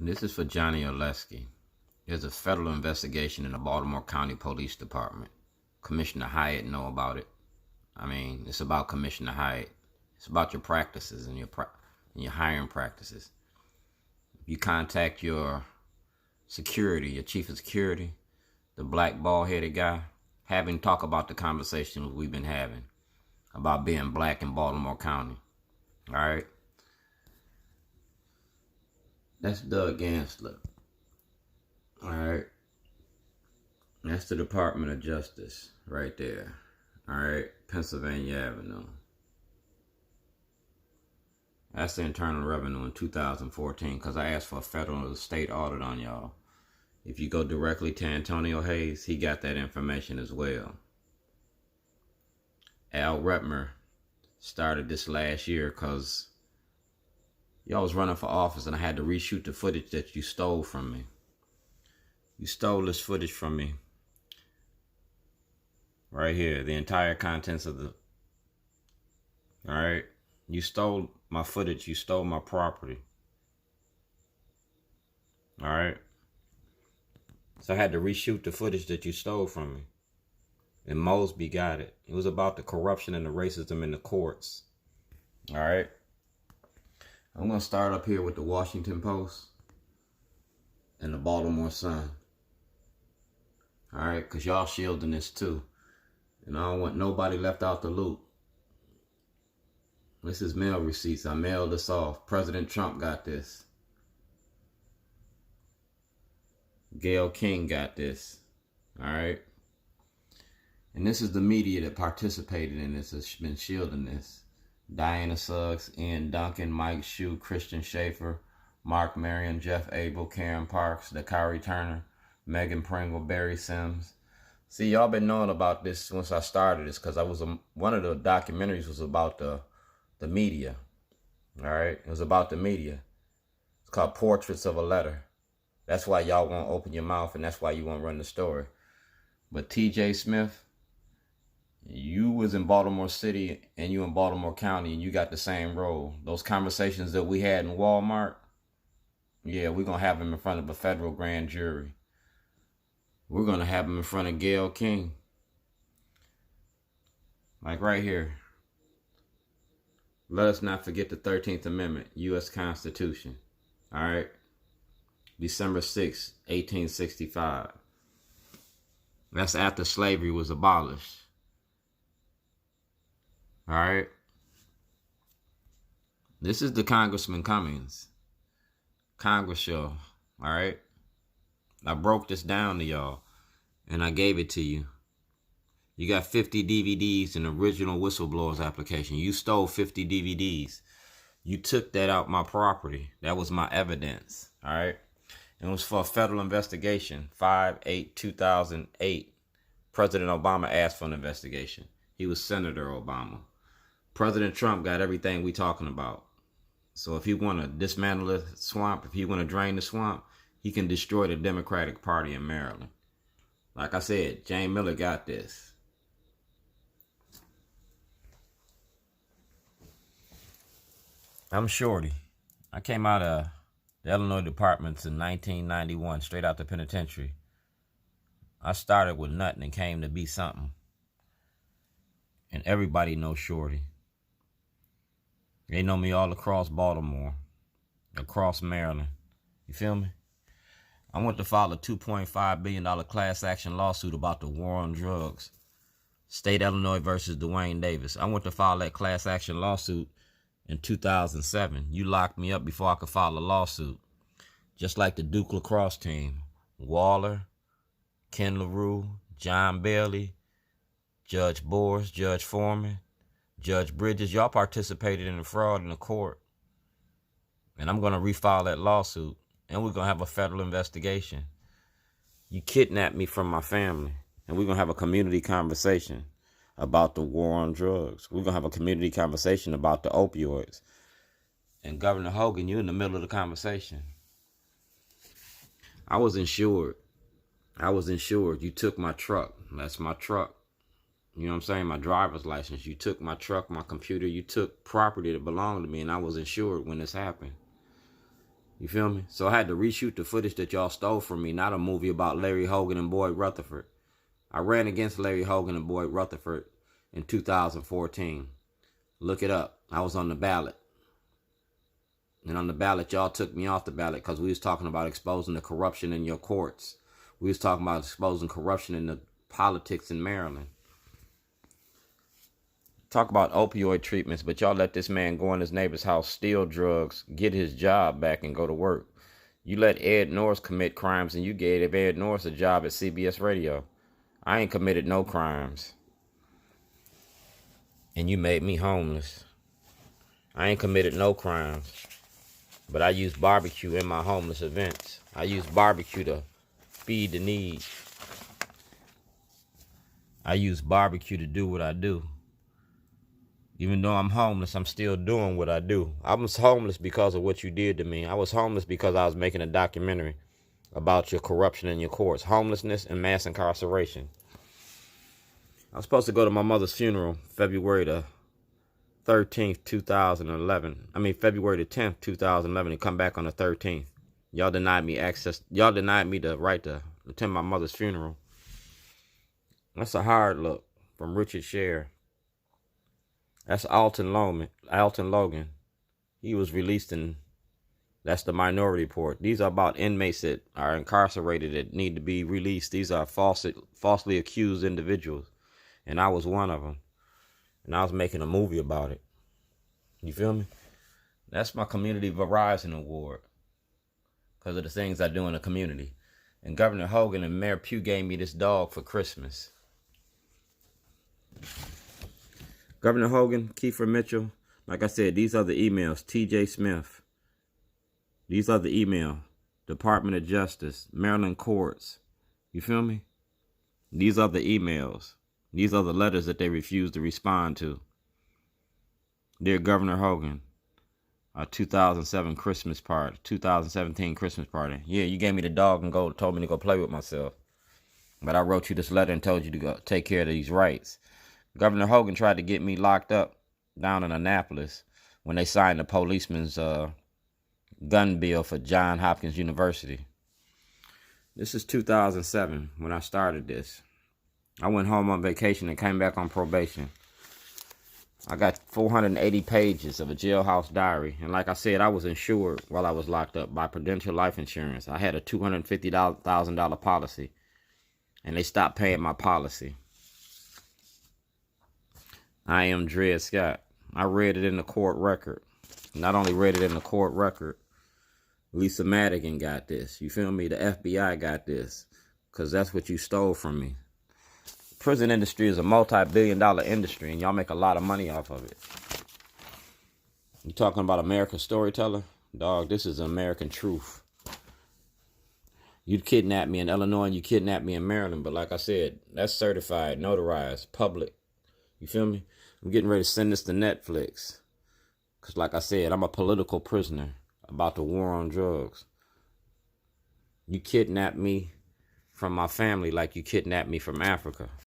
This is for Johnny Oleszki. There's a federal investigation in the Baltimore County Police Department. Commissioner Hyatt know about it. I mean, it's about Commissioner Hyatt. It's about your practices and your hiring practices. If you contact your security, your chief of security, the black bald-headed guy, have him talk about the conversations we've been having about being black in Baltimore County. All right? That's Doug Gansler. All right? That's the Department of Justice right there. All right? Pennsylvania Avenue. That's the Internal Revenue in 2014, because I asked for a federal state audit on y'all. If you go directly to Antonio Hayes, he got that information as well. Al Retmer started this last year because y'all was running for office and I had to reshoot the footage that you stole from me. You stole this footage from me. Right here, the entire contents of the... Alright? You stole my footage. You stole my property. Alright? So I had to reshoot the footage that you stole from me. And Mosby got it. It was about the corruption and the racism in the courts. Alright? I'm going to start up here with the Washington Post and the Baltimore Sun. Alright? Because y'all shielding this too. And I don't want nobody left out the loop. This is mail receipts. I mailed this off. President Trump got this. Gayle King got this. Alright? And this is the media that participated in this, has been shielding this. Diana Suggs, Ian Duncan, Mike Shue, Christian Schaefer, Mark Marion, Jeff Abel, Karen Parks, Dakari Turner, Megan Pringle, Barry Sims. See, y'all been knowing about this once I started this, because I was one of the documentaries was about the media. All right, it was about the media. It's called Portraits of a Letter. That's why y'all won't open your mouth, and that's why you won't run the story. But T.J. Smith, you was in Baltimore City and you in Baltimore County, and you got the same role. Those conversations that we had in Walmart, yeah, we're going to have them in front of a federal grand jury. We're going to have them in front of Gayle King. Like right here. Let us not forget the 13th Amendment, U.S. Constitution. All right? December 6, 1865. That's after slavery was abolished. All right? This is the Congressman Cummings. Congress show. All right? I broke this down to y'all, and I gave it to you. You got 50 DVDs in the original Whistleblowers application. You stole 50 DVDs. You took that out my property. That was my evidence. All right? It was for a federal investigation. 5/8/2008. President Obama asked for an investigation. He was Senator Obama. President Trump got everything we talking about. So if he want to dismantle the swamp, if he want to drain the swamp, he can destroy the Democratic Party in Maryland. Like I said, Jane Miller got this. I'm Shorty. I came out of the Illinois departments in 1991, straight out the penitentiary. I started with nothing and came to be something. And everybody knows Shorty. They know me all across Baltimore, across Maryland. You feel me? I went to file a $2.5 billion class action lawsuit about the war on drugs. State Illinois versus Dwayne Davis. I went to file that class action lawsuit in 2007. You locked me up before I could file a lawsuit. Just like the Duke lacrosse team. Waller, Ken LaRue, John Bailey, Judge Boers, Judge Foreman, Judge Bridges. Y'all participated in the fraud in the court. And I'm going to refile that lawsuit. And we're going to have a federal investigation. You kidnapped me from my family. And we're going to have a community conversation about the war on drugs. We're going to have a community conversation about the opioids. And Governor Hogan, you're in the middle of the conversation. I was insured. You took my truck. That's my truck. You know what I'm saying? My driver's license. You took my truck, my computer. You took property that belonged to me, and I was insured when this happened. You feel me? So I had to reshoot the footage that y'all stole from me, not a movie about Larry Hogan and Boyd Rutherford. I ran against Larry Hogan and Boyd Rutherford in 2014. Look it up. I was on the ballot. And on the ballot, y'all took me off the ballot because we was talking about exposing the corruption in your courts. We was talking about exposing corruption in the politics in Maryland. Talk about opioid treatments, but y'all let this man go in his neighbor's house, steal drugs, get his job back, and go to work. You let Ed Norris commit crimes, and you gave Ed Norris a job at CBS Radio. I ain't committed no crimes. And you made me homeless. I ain't committed no crimes. But I use barbecue in my homeless events. I use barbecue to feed the need. I use barbecue to do what I do. Even though I'm homeless, I'm still doing what I do. I was homeless because of what you did to me. I was homeless because I was making a documentary about your corruption in your courts, homelessness and mass incarceration. I was supposed to go to my mother's funeral February the 13th, 2011. February the 10th, 2011, and come back on the 13th. Y'all denied me access. Y'all denied me the right to attend my mother's funeral. That's a hard look from Richard Sher. That's Alton Logan. He was released that's the Minority Report. These are about inmates that are incarcerated that need to be released. These are falsely accused individuals. And I was one of them. And I was making a movie about it. You feel me? That's my Community Verizon Award. Because of the things I do in the community. And Governor Hogan and Mayor Pugh gave me this dog for Christmas. Governor Hogan, Kiefer Mitchell, like I said, these are the emails. T.J. Smith. These are the email. Department of Justice, Maryland Courts. You feel me? These are the emails. These are the letters that they refuse to respond to. Dear Governor Hogan, our 2017 Christmas party. Yeah, you gave me the dog and told me to go play with myself. But I wrote you this letter and told you to go take care of these rights. Governor Hogan tried to get me locked up down in Annapolis when they signed the policeman's gun bill for Johns Hopkins University. This is 2007 when I started this. I went home on vacation and came back on probation. I got 480 pages of a jailhouse diary. And like I said, I was insured while I was locked up by Prudential Life Insurance. I had a $250,000 policy. And they stopped paying my policy. I am Dred Scott. I read it in the court record. Not only read it in the court record, Lisa Madigan got this. You feel me? The FBI got this. Because that's what you stole from me. Prison industry is a multi-billion-dollar industry, and y'all make a lot of money off of it. You talking about American Storyteller? Dog, this is American truth. You kidnapped me in Illinois and you kidnapped me in Maryland, but like I said, that's certified, notarized, public. You feel me? I'm getting ready to send this to Netflix. Because like I said, I'm a political prisoner about the war on drugs. You kidnapped me from my family like you kidnapped me from Africa.